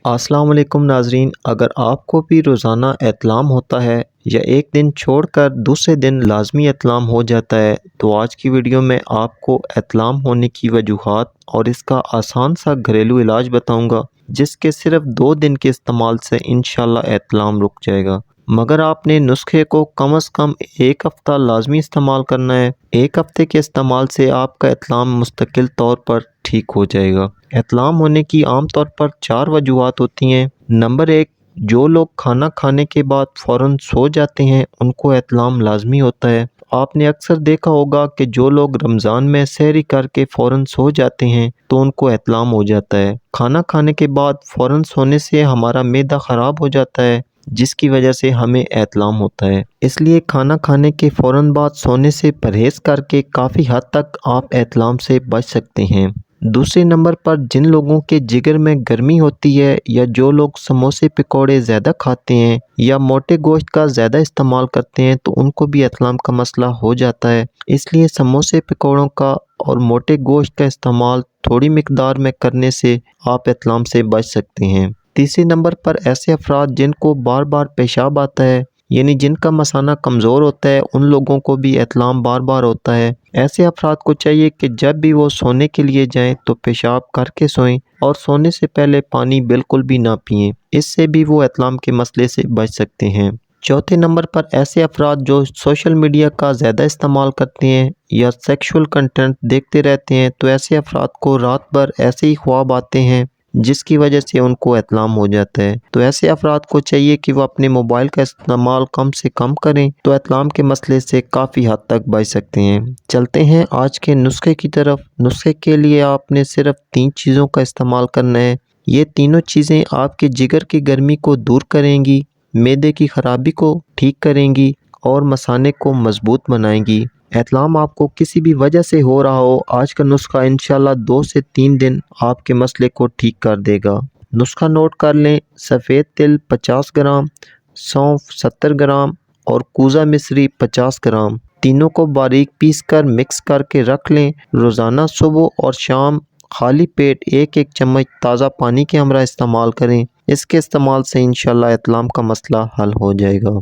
السلام علیکم ناظرین، اگر آپ کو بھی روزانہ احتلام ہوتا ہے یا ایک دن چھوڑ کر دوسرے دن لازمی احتلام ہو جاتا ہے تو آج کی ویڈیو میں آپ کو احتلام ہونے کی وجوہات اور اس کا آسان سا گھریلو علاج بتاؤں گا جس کے صرف 2 دن کے استعمال سے انشاءاللہ احتلام رک جائے گا، مگر آپ نے نسخے کو کم از کم 1 ہفتہ لازمی استعمال کرنا ہے۔ 1 ہفتے کے استعمال سے آپ کا احتلام مستقل طور پر ٹھیک ہو جائے گا۔ احتلام ہونے کی عام طور پر 4 وجوہات ہوتی ہیں۔ نمبر 1، جو لوگ کھانا کھانے کے بعد فوراً سو جاتے ہیں ان کو احتلام لازمی ہوتا ہے۔ آپ نے اکثر دیکھا ہوگا کہ جو لوگ رمضان میں سحری کر کے فوراً سو جاتے ہیں تو ان کو احتلام ہو جاتا ہے۔ کھانا کھانے کے بعد فوراً سونے سے ہمارا معدہ خراب ہو جاتا ہے جس کی وجہ سے ہمیں احتلام ہوتا ہے، اس لیے کھانا کھانے کے فوراً بعد سونے سے پرہیز کر کے کافی حد تک آپ احتلام سے بچ سکتے ہیں۔ دوسرے نمبر پر جن لوگوں کے جگر میں گرمی ہوتی ہے یا جو لوگ سموسے پکوڑے زیادہ کھاتے ہیں یا موٹے گوشت کا زیادہ استعمال کرتے ہیں تو ان کو بھی احتلام کا مسئلہ ہو جاتا ہے، اس لیے سموسے پکوڑوں کا اور موٹے گوشت کا استعمال تھوڑی مقدار میں کرنے سے آپ احتلام سے بچ سکتے ہیں۔ تیسرے نمبر پر ایسے افراد جن کو بار بار پیشاب آتا ہے، یعنی جن کا مثانہ کمزور ہوتا ہے، ان لوگوں کو بھی احتلام بار بار ہوتا ہے۔ ایسے افراد کو چاہیے کہ جب بھی وہ سونے کے لیے جائیں تو پیشاب کر کے سوئیں اور سونے سے پہلے پانی بالکل بھی نہ پئیں، اس سے بھی وہ احتلام کے مسئلے سے بچ سکتے ہیں۔ چوتھے نمبر پر ایسے افراد جو سوشل میڈیا کا زیادہ استعمال کرتے ہیں یا سیکشول کنٹینٹ دیکھتے رہتے ہیں تو ایسے افراد کو رات بھر ایسے ہی خواب آتے ہیں جس کی وجہ سے ان کو احتلام ہو جاتا ہے، تو ایسے افراد کو چاہیے کہ وہ اپنے موبائل کا استعمال کم سے کم کریں تو احتلام کے مسئلے سے کافی حد تک بچ سکتے ہیں۔ چلتے ہیں آج کے نسخے کی طرف۔ نسخے کے لیے آپ نے صرف 3 چیزوں کا استعمال کرنا ہے۔ یہ تینوں چیزیں آپ کے جگر کی گرمی کو دور کریں گی، معدے کی خرابی کو ٹھیک کریں گی اور مثانے کو مضبوط بنائیں گی۔ احتلام آپ کو کسی بھی وجہ سے ہو رہا ہو، آج کا نسخہ انشاءاللہ 2 سے 3 دن آپ کے مسئلے کو ٹھیک کر دے گا۔ نسخہ نوٹ کر لیں: سفید تل 50 گرام، سونف 70 گرام اور کوزہ مصری 50 گرام، تینوں کو باریک پیس کر مکس کر کے رکھ لیں۔ روزانہ صبح اور شام خالی پیٹ 1 چمچ تازہ پانی کے ہمراہ استعمال کریں، اس کے استعمال سے انشاءاللہ احتلام کا مسئلہ حل ہو جائے گا۔